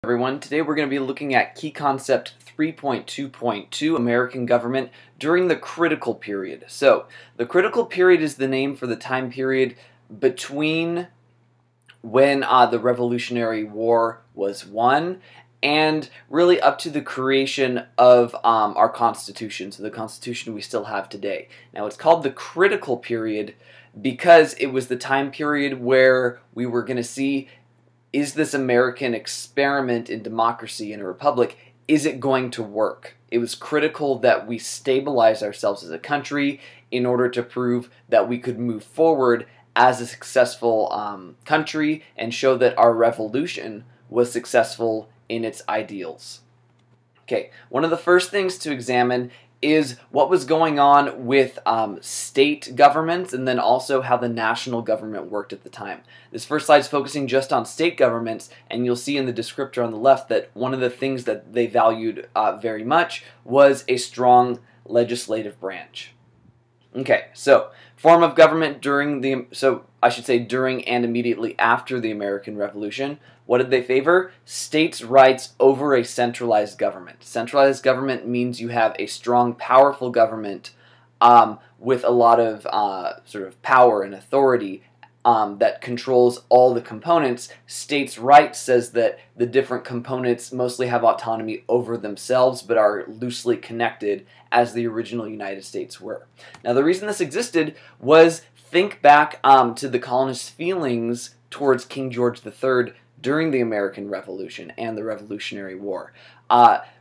Everyone, today we're going to be looking at key concept 3.2.2, American government during the critical period. So, the critical period is the name for the time period between when the Revolutionary War was won and really up to the creation of our Constitution, so the Constitution we still have today. Now, it's called the critical period because it was the time period where we were going to see, is this American experiment in democracy in a republic, is it going to work? It was critical that we stabilize ourselves as a country in order to prove that we could move forward as a successful country and show that our revolution was successful in its ideals. Okay, one of the first things to examine is what was going on with state governments and then also how the national government worked at the time. This first slide is focusing just on state governments, and you'll see in the descriptor on the left that one of the things that they valued very much was a strong legislative branch. Okay, so form of government during and immediately after the American Revolution. What did they favor? States' rights over a centralized government. Centralized government means you have a strong, powerful government with a lot of sort of power and authority that controls all the components. States' rights says that the different components mostly have autonomy over themselves but are loosely connected as the original United States were. Now, the reason this existed was, think back to the colonists' feelings towards King George III during the American Revolution and the Revolutionary War.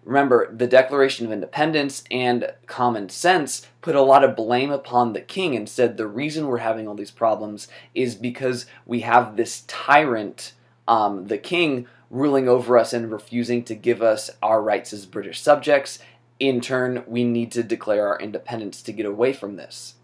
Remember, the Declaration of Independence and common sense put a lot of blame upon the king and said the reason we're having all these problems is because we have this tyrant, the king, ruling over us and refusing to give us our rights as British subjects. In turn, we need to declare our independence to get away from this.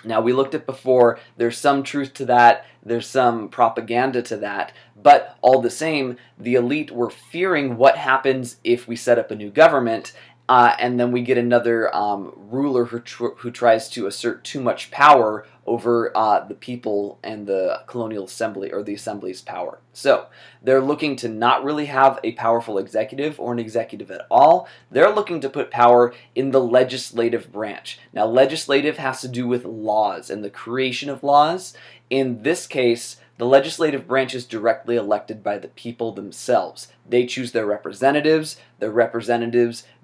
Now, we looked at before, there's some truth to that, there's some propaganda to that, but all the same, the elite were fearing what happens if we set up a new government and then we get another ruler who tries to assert too much power over the people and the colonial assembly, or the assembly's power. So, they're looking to not really have a powerful executive or an executive at all. They're looking to put power in the legislative branch. Now, legislative has to do with laws and the creation of laws. In this case, the legislative branch is directly elected by the people themselves. They choose their representatives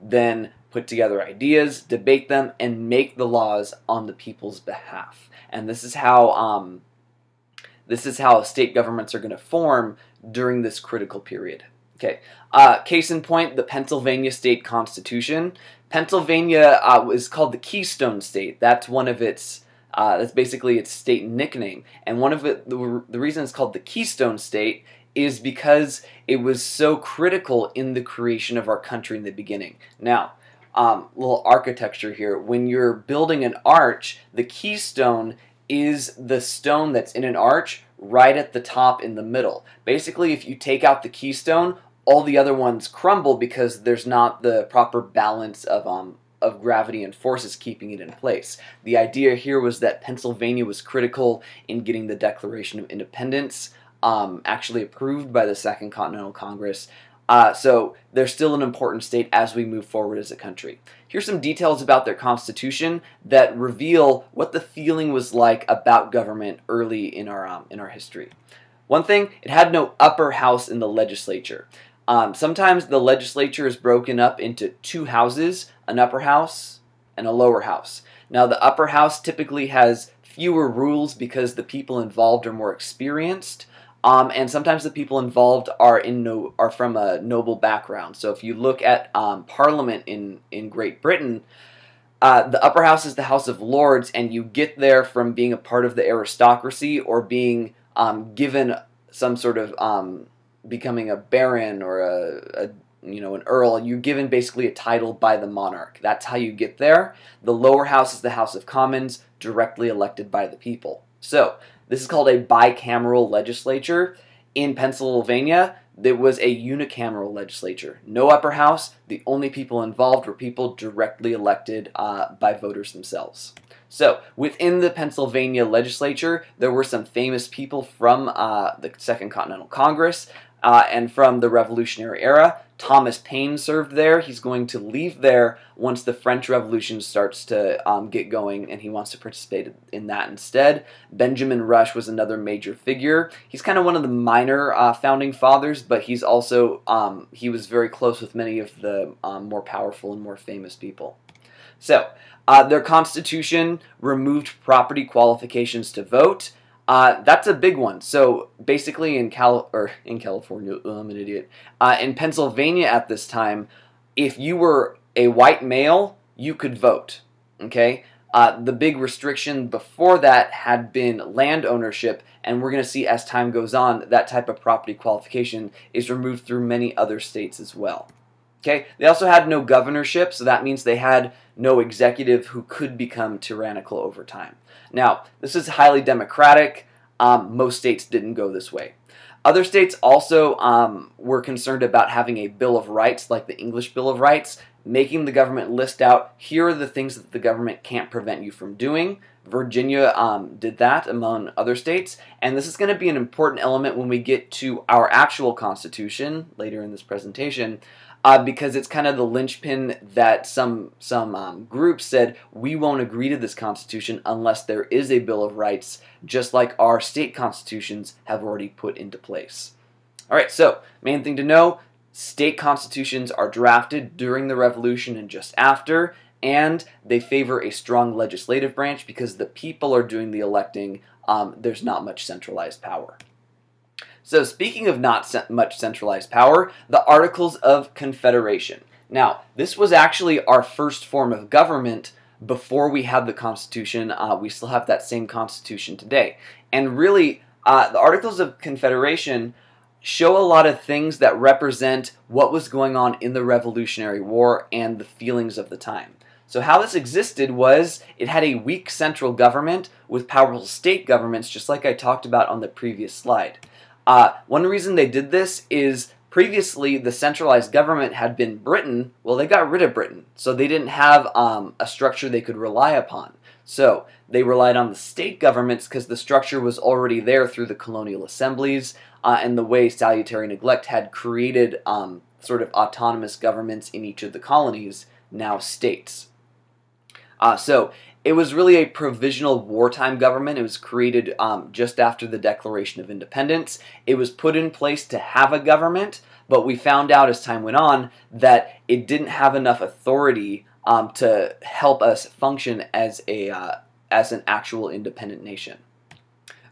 then put together ideas, debate them, and make the laws on the people's behalf. And this is how state governments are going to form during this critical period. Okay, case in point, the Pennsylvania State Constitution. Pennsylvania is called the Keystone State. That's one of its that's basically its state nickname. And one of the reason it's called the Keystone State is because it was so critical in the creation of our country in the beginning. Now, little architecture here. When you're building an arch, the keystone is the stone that's in an arch right at the top in the middle. Basically, if you take out the keystone, all the other ones crumble because there's not the proper balance of gravity and forces keeping it in place. The idea here was that Pennsylvania was critical in getting the Declaration of Independence actually approved by the Second Continental Congress. So they're still an important state as we move forward as a country. Here's some details about their constitution that reveal what the feeling was like about government early in our history. One thing, it had no upper house in the legislature. Sometimes the legislature is broken up into two houses, an upper house and a lower house. Now, the upper house typically has fewer rules because the people involved are more experienced. And sometimes the people involved are from a noble background. So if you look at Parliament in Great Britain, the upper house is the House of Lords, and you get there from being a part of the aristocracy or being given some sort of becoming a baron or an earl. You're given basically a title by the monarch. That's how you get there. The lower house is the House of Commons, directly elected by the people. So, this is called a bicameral legislature. In Pennsylvania, there was a unicameral legislature. No upper house. The only people involved were people directly elected by voters themselves. So, within the Pennsylvania legislature, there were some famous people from the Second Continental Congress. and from the Revolutionary era. Thomas Paine served there. He's going to leave there once the French Revolution starts to get going, and he wants to participate in that instead. Benjamin Rush was another major figure. He's kind of one of the minor founding fathers, but he's also he was very close with many of the more powerful and more famous people. So, their constitution removed property qualifications to vote. That's a big one. So basically in California, I'm an idiot. In Pennsylvania at this time, if you were a white male, you could vote. Okay? The big restriction before that had been land ownership, and we're going to see as time goes on, that type of property qualification is removed through many other states as well. Okay? They also had no governorship, so that means they had no executive who could become tyrannical over time. Now, this is highly democratic. Most states didn't go this way. Other states also were concerned about having a Bill of Rights, like the English Bill of Rights, making the government list out, here are the things that the government can't prevent you from doing. Virginia did that, among other states, and this is going to be an important element when we get to our actual Constitution later in this presentation, because it's kind of the linchpin that some groups said, we won't agree to this Constitution unless there is a Bill of Rights, just like our state constitutions have already put into place. Alright, so, main thing to know, state constitutions are drafted during the Revolution and just after, and they favor a strong legislative branch because the people are doing the electing. There's not much centralized power. So speaking of not much centralized power, the Articles of Confederation. Now, this was actually our first form of government before we had the Constitution. We still have that same Constitution today. And really, the Articles of Confederation show a lot of things that represent what was going on in the Revolutionary War and the feelings of the time. So how this existed was it had a weak central government with powerful state governments, just like I talked about on the previous slide. One reason they did this is previously the centralized government had been Britain. Well, they got rid of Britain, so they didn't have a structure they could rely upon. So they relied on the state governments because the structure was already there through the colonial assemblies and the way salutary neglect had created sort of autonomous governments in each of the colonies, now states. So it was really a provisional wartime government. It was created just after the Declaration of Independence. It was put in place to have a government, but we found out as time went on that it didn't have enough authority to help us function as an actual independent nation.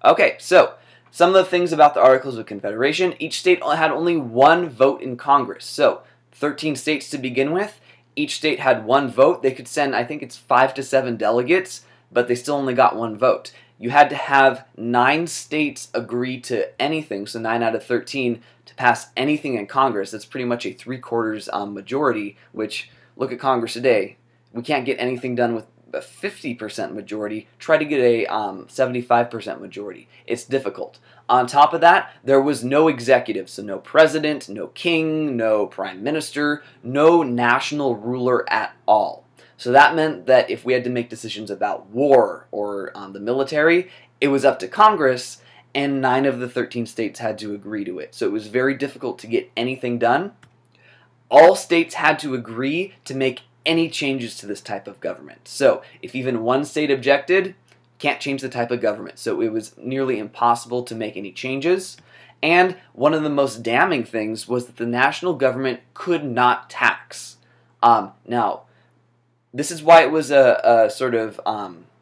Okay, so some of the things about the Articles of Confederation. Each state had only one vote in Congress. So 13 states to begin with. Each state had one vote. They could send, I think it's 5 to 7 delegates, but they still only got one vote. You had to have 9 states agree to anything, so 9 out of 13, to pass anything in Congress. That's pretty much a 3/4 majority, which, look at Congress today. We can't get anything done with a 50% majority. Try to get a 75% majority. It's difficult. On top of that, there was no executive, so no president, no king, no prime minister, no national ruler at all. So that meant that if we had to make decisions about war or the military, it was up to Congress, and 9 of the 13 states had to agree to it. So it was very difficult to get anything done. All states had to agree to make any changes to this type of government. So if even one state objected, can't change the type of government. So it was nearly impossible to make any changes. And one of the most damning things was that the national government could not tax. Now, this is why it was a sort of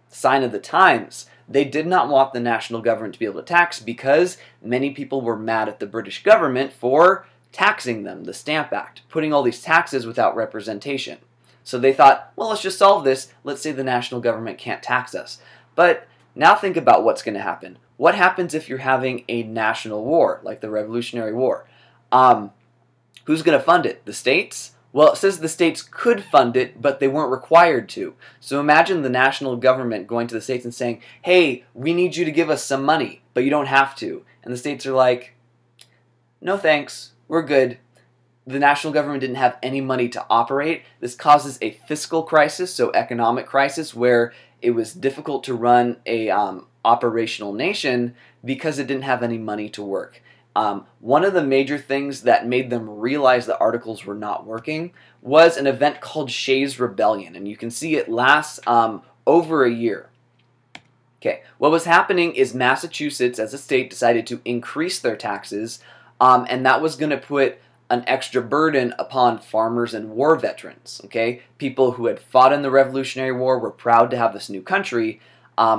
sign of the times. They did not want the national government to be able to tax because many people were mad at the British government for taxing them, the Stamp Act, putting all these taxes without representation. So they thought, well, let's just solve this. Let's say the national government can't tax us. But now think about what's going to happen. What happens if you're having a national war, like the Revolutionary War? Who's going to fund it? The states? Well, it says the states could fund it, but they weren't required to. So imagine the national government going to the states and saying, hey, we need you to give us some money, but you don't have to. And the states are like, no thanks, we're good. The national government didn't have any money to operate. This causes a fiscal crisis, so economic crisis, where it was difficult to run a operational nation because it didn't have any money to work. One of the major things that made them realize the articles were not working was an event called Shays' Rebellion, and you can see it lasts over a year. Okay, what was happening is Massachusetts as a state decided to increase their taxes, and that was going to put an extra burden upon farmers and war veterans. Okay, people who had fought in the Revolutionary War were proud to have this new country.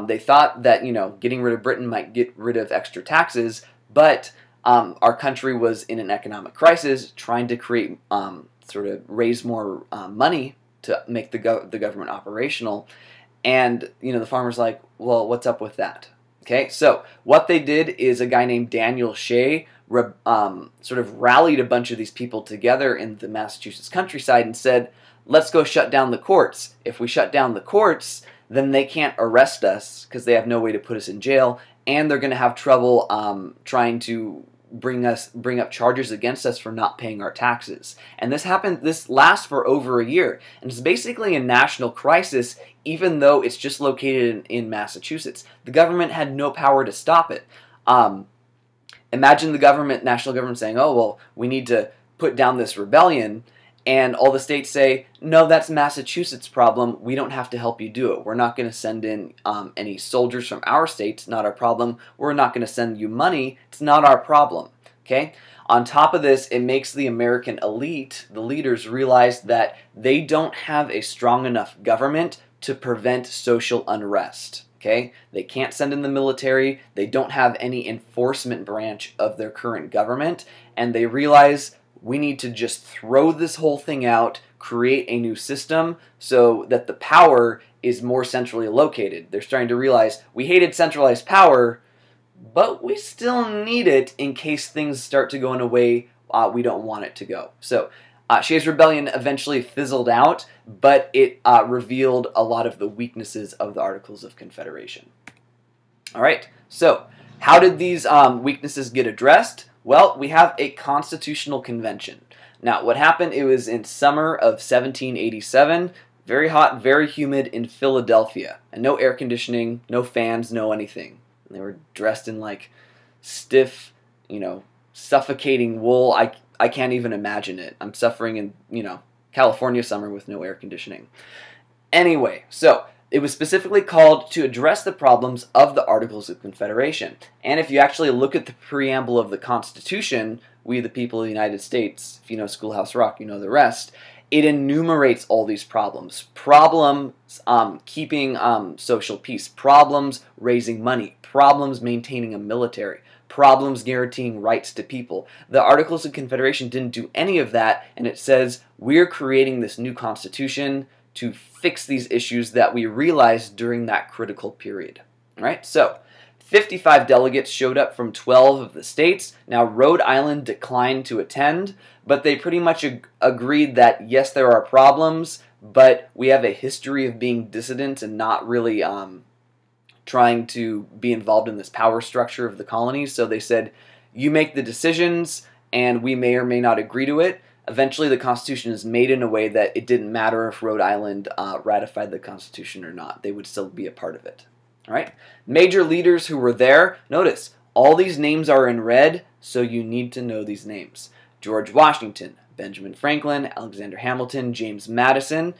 They thought that, getting rid of Britain might get rid of extra taxes, but our country was in an economic crisis, trying to create sort of raise more money to make the government operational. And, the farmer's like, well, what's up with that? Okay, so what they did is a guy named Daniel Shay sort of rallied a bunch of these people together in the Massachusetts countryside and said, let's go shut down the courts. If we shut down the courts, then they can't arrest us because they have no way to put us in jail, and they're going to have trouble trying to bring up charges against us for not paying our taxes. And this lasts for over a year, and it's basically a national crisis, even though it's just located in Massachusetts. The government had no power to stop it. Imagine the national government saying, oh, well, we need to put down this rebellion, and all the states say, no, that's Massachusetts' problem. We don't have to help you do it. We're not going to send in any soldiers from our state. It's not our problem. We're not going to send you money. It's not our problem. Okay? On top of this, it makes the American elite, the leaders, realize that they don't have a strong enough government to prevent social unrest. Okay? They can't send in the military. They don't have any enforcement branch of their current government. And they realize we need to just throw this whole thing out, create a new system so that the power is more centrally located. They're starting to realize we hated centralized power, but we still need it in case things start to go in a way we don't want it to go. So Shays' Rebellion eventually fizzled out, but it revealed a lot of the weaknesses of the Articles of Confederation. All right, so how did these weaknesses get addressed? Well, we have a constitutional convention. Now, what happened, it was in summer of 1787, very hot, very humid in Philadelphia, and no air conditioning, no fans, no anything. And they were dressed in like stiff, suffocating wool. I can't even imagine it. I'm suffering in, California summer with no air conditioning. Anyway, so it was specifically called to address the problems of the Articles of Confederation. And if you actually look at the preamble of the Constitution, we the people of the United States, if you know Schoolhouse Rock, you know the rest, it enumerates all these problems. Problems keeping social peace, problems raising money, problems maintaining a military, problems guaranteeing rights to people. The Articles of Confederation didn't do any of that, and it says we're creating this new Constitution to fix these issues that we realized during that critical period. All right, so 55 delegates showed up from 12 of the states. Now, Rhode Island declined to attend, but they pretty much agreed that, yes, there are problems, but we have a history of being dissident and not really trying to be involved in this power structure of the colonies. So they said, you make the decisions, and we may or may not agree to it. Eventually, the Constitution is made in a way that it didn't matter if Rhode Island ratified the Constitution or not. They would still be a part of it. All right. Major leaders who were there, notice, all these names are in red, so you need to know these names. George Washington, Benjamin Franklin, Alexander Hamilton, James Madison.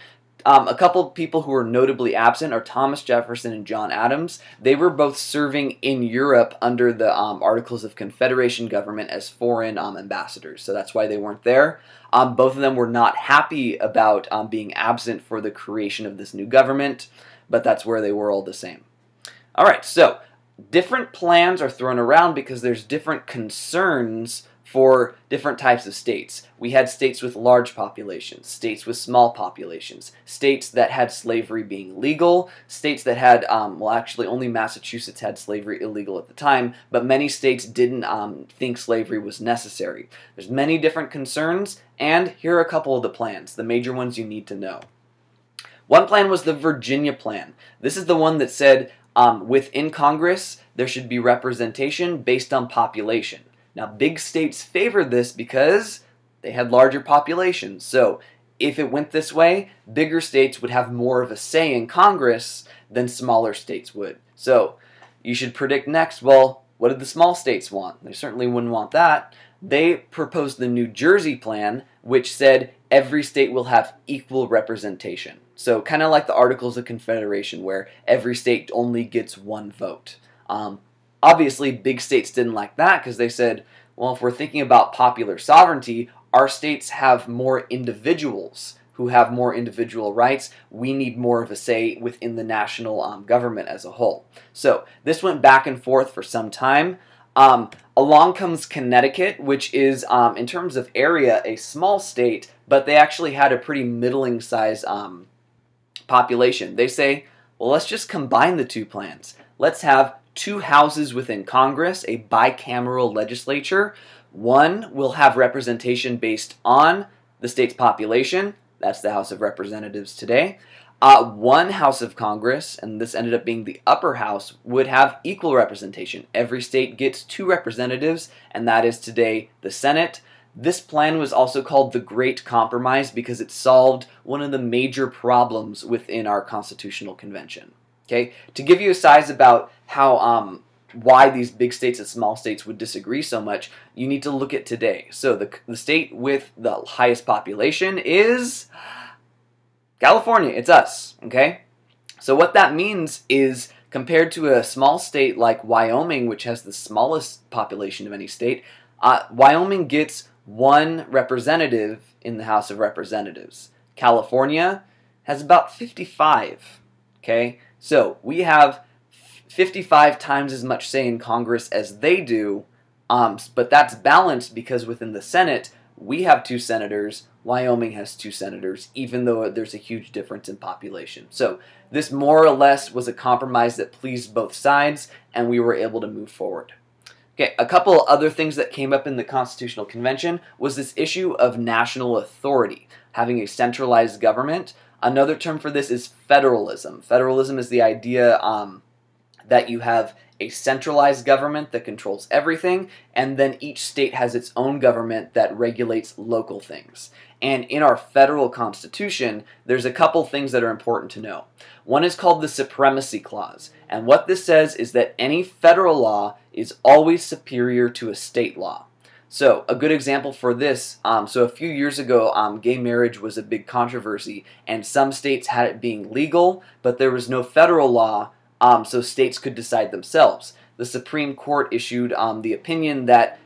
A couple of people who are notably absent are Thomas Jefferson and John Adams. They were both serving in Europe under the Articles of Confederation government as foreign ambassadors, so that's why they weren't there. Both of them were not happy about being absent for the creation of this new government, but that's where they were all the same. All right, so different plans are thrown around because there's different concerns for different types of states. We had states with large populations, states with small populations, states that had slavery being legal, states that had, well, actually only Massachusetts had slavery illegal at the time, but many states didn't think slavery was necessary. There's many different concerns, and here are a couple of the plans, the major ones you need to know. One plan was the Virginia Plan. This is the one that said within Congress there should be representation based on population. Now, big states favored this because they had larger populations. So if it went this way, bigger states would have more of a say in Congress than smaller states would. So you should predict next, well, What did the small states want? They certainly wouldn't want that. They proposed the New Jersey Plan, which said every state will have equal representation. So kind of like the Articles of Confederation, where every state only gets one vote. Obviously, big states didn't like that because they said, well, if we're thinking about popular sovereignty, our states have more individuals who have more individual rights. We need more of a say within the national government as a whole. So this went back and forth for some time. Along comes Connecticut, which is, in terms of area, a small state, but they actually had a pretty middling size population. They say, well, let's just combine the two plans. Let's have two houses within Congress, a bicameral legislature. One will have representation based on the state's population. That's the House of Representatives today. One House of Congress, and this ended up being the upper house, would have equal representation. Every state gets 2 representatives, and that is today the Senate. This plan was also called the Great Compromise because it solved one of the major problems within our Constitutional Convention. Okay, to give you a size about how why these big states and small states would disagree so much, you need to look at today. So the state with the highest population is California. It's us, okay? So what that means is, compared to a small state like Wyoming, which has the smallest population of any state, Wyoming gets 1 representative in the House of Representatives. California has about 55, okay? So we have 55 times as much say in Congress as they do, but that's balanced because within the Senate, we have 2 senators, Wyoming has 2 senators, even though there's a huge difference in population. So this more or less was a compromise that pleased both sides, and we were able to move forward. Okay, a couple other things that came up in the Constitutional Convention was this issue of national authority, having a centralized government. Another term for this is federalism. Federalism is the idea that you have a centralized government that controls everything, and then each state has its own government that regulates local things. And in our federal constitution, there's a couple things that are important to know. One is called the Supremacy Clause, and what this says is that any federal law is always superior to a state law. So a good example for this, so a few years ago, gay marriage was a big controversy, and some states had it being legal, but there was no federal law, so states could decide themselves. The Supreme Court issued the opinion that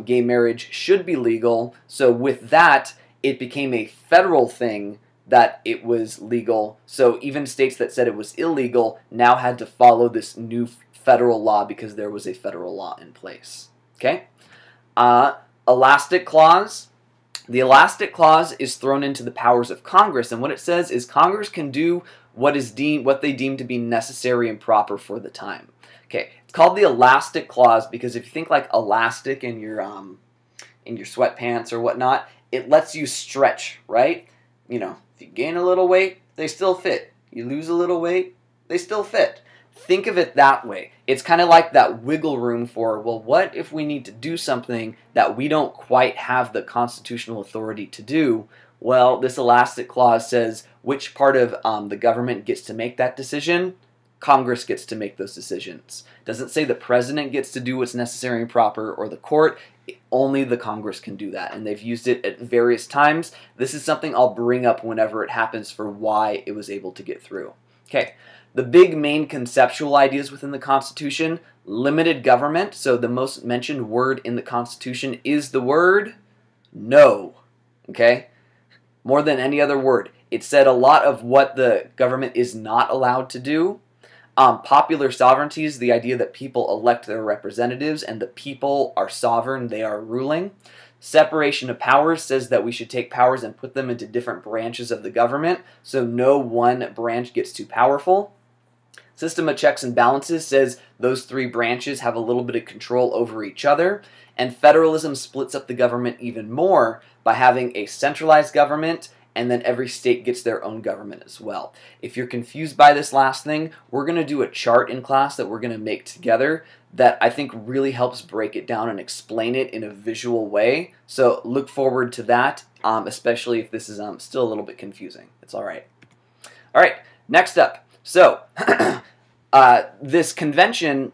gay marriage should be legal, so with that, it became a federal thing that it was legal, so even states that said it was illegal now had to follow this new federal law because there was a federal law in place. Okay? Elastic Clause. The Elastic Clause is thrown into the powers of Congress, and what it says is Congress can do what they deem to be necessary and proper for the time. Okay, it's called the Elastic Clause because if you think like elastic in your sweatpants or whatnot, it lets you stretch, right? You know, if you gain a little weight, they still fit. You lose a little weight, they still fit. Think of it that way. It's kind of like that wiggle room for, well, what if we need to do something that we don't quite have the constitutional authority to do? Well, this Elastic Clause says which part of the government gets to make that decision. Congress gets to make those decisions. It doesn't say the president gets to do what's necessary and proper or the court. Only the Congress can do that, and they've used it at various times. This is something I'll bring up whenever it happens for why it was able to get through. Okay, the big main conceptual ideas within the Constitution: limited government. So the most mentioned word in the Constitution is the word no. Okay, more than any other word. It said a lot of what the government is not allowed to do. Popular sovereignty is the idea that people elect their representatives and the people are sovereign, they are ruling. Separation of powers says that we should take powers and put them into different branches of the government, so no one branch gets too powerful. System of checks and balances says those 3 branches have a little bit of control over each other. And federalism splits up the government even more by having a centralized government, and then every state gets their own government as well. If you're confused by this last thing, we're going to do a chart in class that we're going to make together that I think really helps break it down and explain it in a visual way. So look forward to that, especially if this is still a little bit confusing. It's all right. All right, next up. So this convention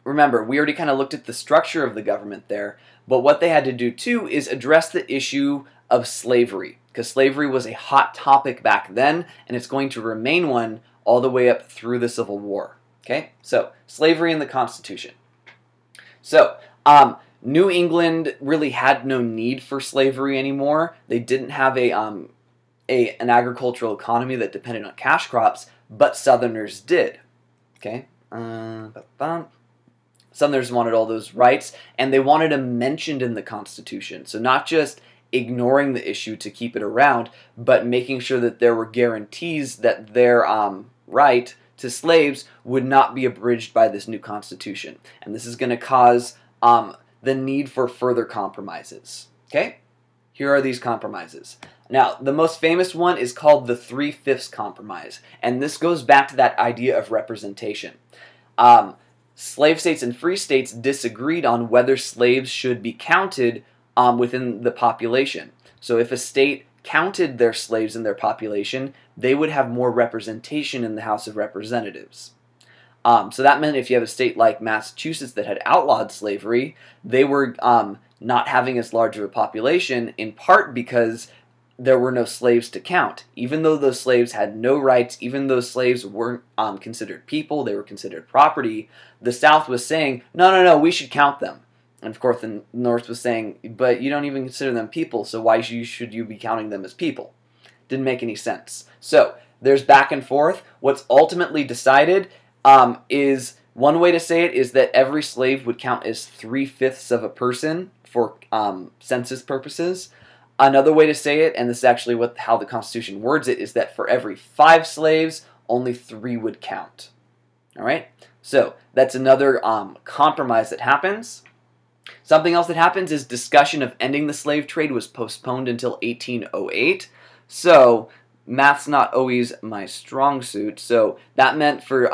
remember, we already kind of looked at the structure of the government there, but what they had to do too is address the issue of slavery, because slavery was a hot topic back then, and it's going to remain one all the way up through the Civil War. Okay, so slavery in the Constitution. So, New England really had no need for slavery anymore. They didn't have an agricultural economy that depended on cash crops, but Southerners did. Okay, Southerners wanted all those rights, and they wanted them mentioned in the Constitution. So not just ignoring the issue to keep it around, but making sure that there were guarantees that their right to slaves would not be abridged by this new Constitution. And this is going to cause the need for further compromises. Okay? Here are these compromises. Now, the most famous one is called the 3/5 Compromise, and this goes back to that idea of representation. Slave states and free states disagreed on whether slaves should be counted within the population. So if a state counted their slaves in their population, they would have more representation in the House of Representatives. So that meant if you have a state like Massachusetts that had outlawed slavery, they were not having as large of a population, in part because there were no slaves to count. Even though those slaves had no rights, even though slaves weren't considered people, they were considered property, the South was saying, no, we should count them. And of course the North was saying, but you don't even consider them people, so why should you be counting them as people? Didn't make any sense. So there's back and forth. What's ultimately decided is, one way to say it is that every slave would count as 3/5 of a person for census purposes. Another way to say it, and this is actually how the Constitution words it, is that for every 5 slaves, only 3 would count. All right? So that's another compromise that happens. Something else that happens is discussion of ending the slave trade was postponed until 1808. So math's not always my strong suit. So that meant for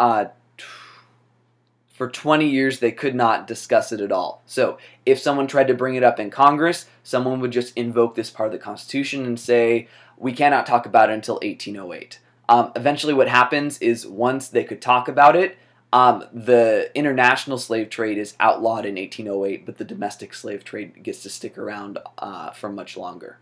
20 years they could not discuss it at all. So if someone tried to bring it up in Congress, someone would just invoke this part of the Constitution and say, we cannot talk about it until 1808. Eventually what happens is, once they could talk about it, the international slave trade is outlawed in 1808, but the domestic slave trade gets to stick around for much longer.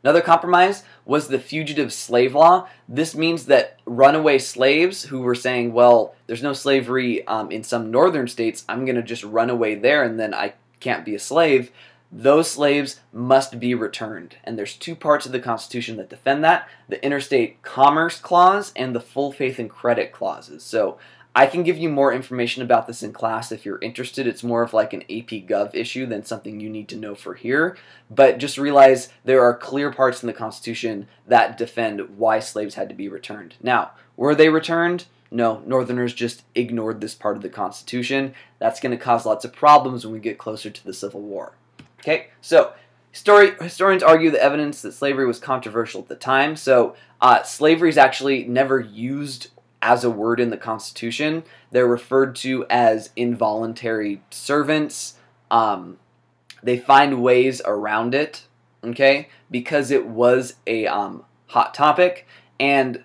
Another compromise was the fugitive slave law. This means that runaway slaves who were saying, well, there's no slavery in some northern states, I'm going to just run away there and then I can't be a slave, those slaves must be returned. And there's 2 parts of the Constitution that defend that: the Interstate Commerce Clause and the Full Faith and Credit Clauses. So I can give you more information about this in class if you're interested. It's more of like an AP Gov issue than something you need to know for here. But just realize there are clear parts in the Constitution that defend why slaves had to be returned. Now, were they returned? No, Northerners just ignored this part of the Constitution. That's going to cause lots of problems when we get closer to the Civil War. Okay, so historians argue the evidence that slavery was controversial at the time. So slavery is actually never used as a word in the Constitution. They're referred to as involuntary servants. They find ways around it, okay, because it was a hot topic. And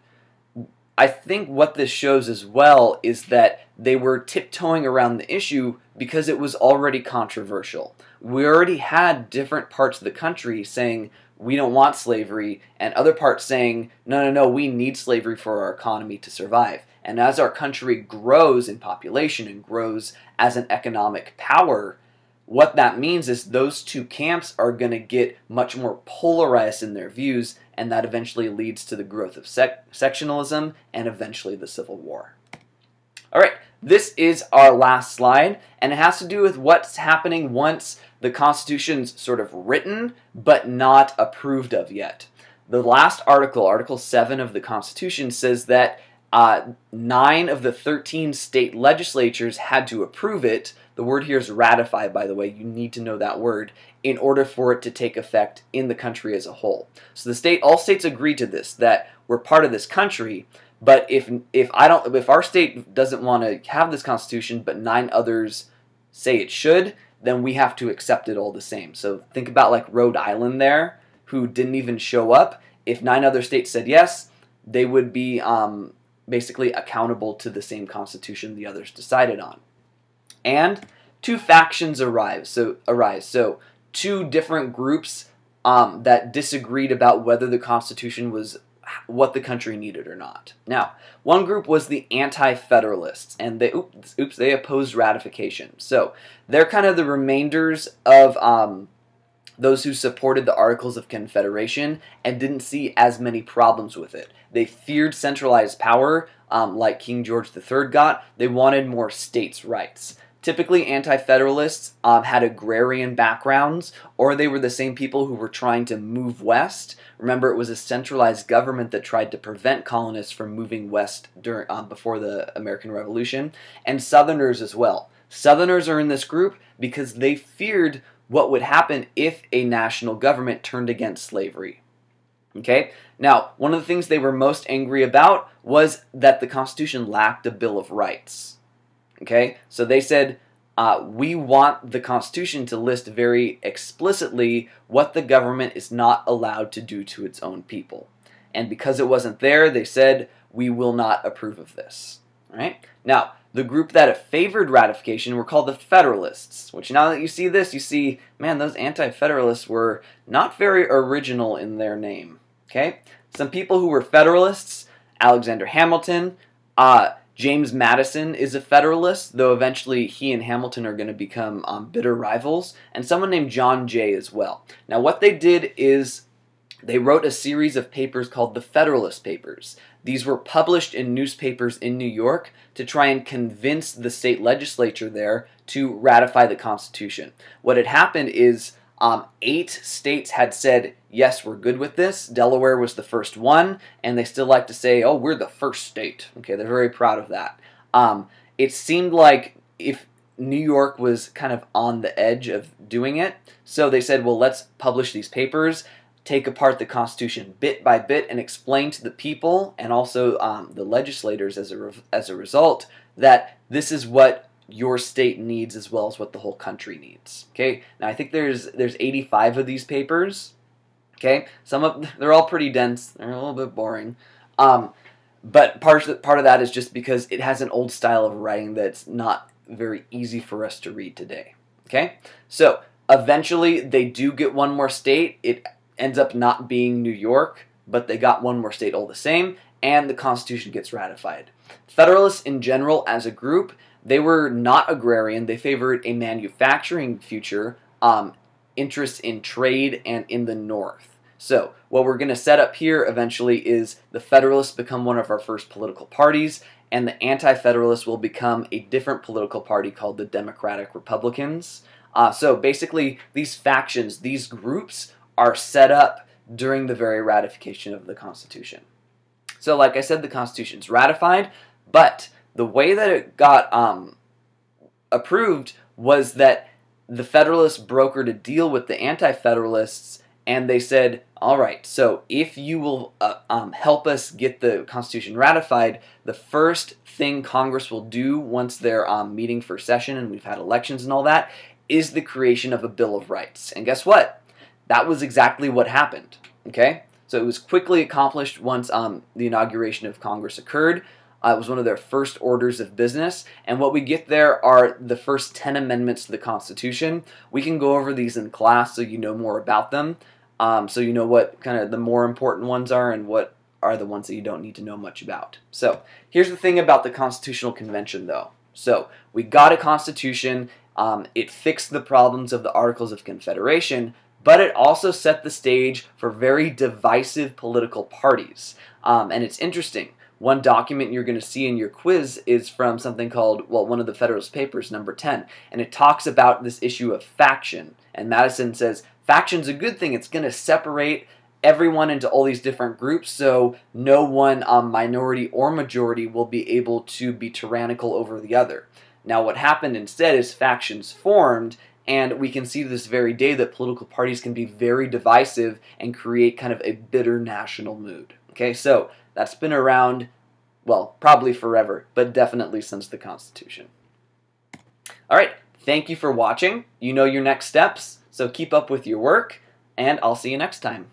I think what this shows as well is that they were tiptoeing around the issue because it was already controversial. We already had different parts of the country saying, we don't want slavery, and other parts saying, no, we need slavery for our economy to survive. And as our country grows in population and grows as an economic power, what that means is those 2 camps are going to get much more polarized in their views, and that eventually leads to the growth of sectionalism and eventually the Civil War. All right, this is our last slide, and it has to do with what's happening once the Constitution's sort of written, but not approved of yet. The last article, Article 7 of the Constitution, says that 9 of the 13 state legislatures had to approve it. The word here is ratify, by the way. You need to know that word in order for it to take effect in the country as a whole. So all states agreed to this, that we're part of this country, but if our state doesn't want to have this Constitution, but 9 others say it should, then we have to accept it all the same. So think about like Rhode Island there, who didn't even show up. If 9 other states said yes, they would be basically accountable to the same Constitution the others decided on. and two factions arise. So two different groups that disagreed about whether the Constitution was what the country needed or not. Now, one group was the Anti-Federalists, and they opposed ratification. So they're kind of the remainders of those who supported the Articles of Confederation and didn't see as many problems with it. They feared centralized power, like King George III got. They wanted more states' rights. Typically, Anti-Federalists had agrarian backgrounds, or they were the same people who were trying to move west. Remember, it was a centralized government that tried to prevent colonists from moving west before the American Revolution, and Southerners as well. Southerners are in this group because they feared what would happen if a national government turned against slavery. Okay? Now, one of the things they were most angry about was that the Constitution lacked a Bill of Rights. Okay, so they said, we want the Constitution to list very explicitly what the government is not allowed to do to its own people. And because it wasn't there, they said, we will not approve of this. All right? Now, the group that favored ratification were called the Federalists, which now that you see this, you see, man, those Anti-Federalists were not very original in their name. Okay? Some people who were Federalists, Alexander Hamilton, James Madison is a Federalist, though eventually he and Hamilton are going to become bitter rivals, and someone named John Jay as well. Now what they did is they wrote a series of papers called the Federalist Papers. These were published in newspapers in New York to try and convince the state legislature there to ratify the Constitution. What had happened is 8 states had said, yes, we're good with this. Delaware was the first one, and they still like to say, oh, we're the first state. Okay, they're very proud of that. It seemed like if New York was kind of on the edge of doing it, so they said, well, let's publish these papers, take apart the Constitution bit by bit, and explain to the people, and also the legislators as a result, that this is what your state needs as well as what the whole country needs. Okay, now I think there's 85 of these papers. Okay, they're all pretty dense. They're a little bit boring, but part of that is just because it has an old style of writing that's not very easy for us to read today. Okay, so eventually they do get one more state. It ends up not being New York, but they got one more state all the same, and the Constitution gets ratified. Federalists in general, as a group, they were not agrarian. They favored a manufacturing future, interest in trade, and in the North. So what we're going to set up here eventually is the Federalists become one of our first political parties, and the Anti-Federalists will become a different political party called the Democratic Republicans. So basically, these factions, these groups, are set up during the very ratification of the Constitution. So like I said, the Constitution's ratified, but the way that it got approved was that the Federalists brokered a deal with the Anti-Federalists, and they said, all right, so if you will help us get the Constitution ratified, the first thing Congress will do once they're meeting for session and we've had elections and all that is the creation of a Bill of Rights. And guess what? That was exactly what happened. Okay? So it was quickly accomplished once the inauguration of Congress occurred. It was one of their first orders of business, and what we get there are the first 10 amendments to the Constitution. We can go over these in class so you know more about them, so you know what kind of the more important ones are and what are the ones that you don't need to know much about. So here's the thing about the Constitutional Convention, though. So we got a Constitution. It fixed the problems of the Articles of Confederation, but it also set the stage for very divisive political parties. And it's interesting. One document you're going to see in your quiz is from something called, well, one of the Federalist Papers, number 10, and it talks about this issue of faction. And Madison says, faction's a good thing. It's going to separate everyone into all these different groups, so no one minority or majority will be able to be tyrannical over the other. Now, what happened instead is factions formed, and we can see this very day that political parties can be very divisive and create kind of a bitter national mood. Okay, so that's been around, well, probably forever, but definitely since the Constitution. All right, thank you for watching. You know your next steps, so keep up with your work, and I'll see you next time.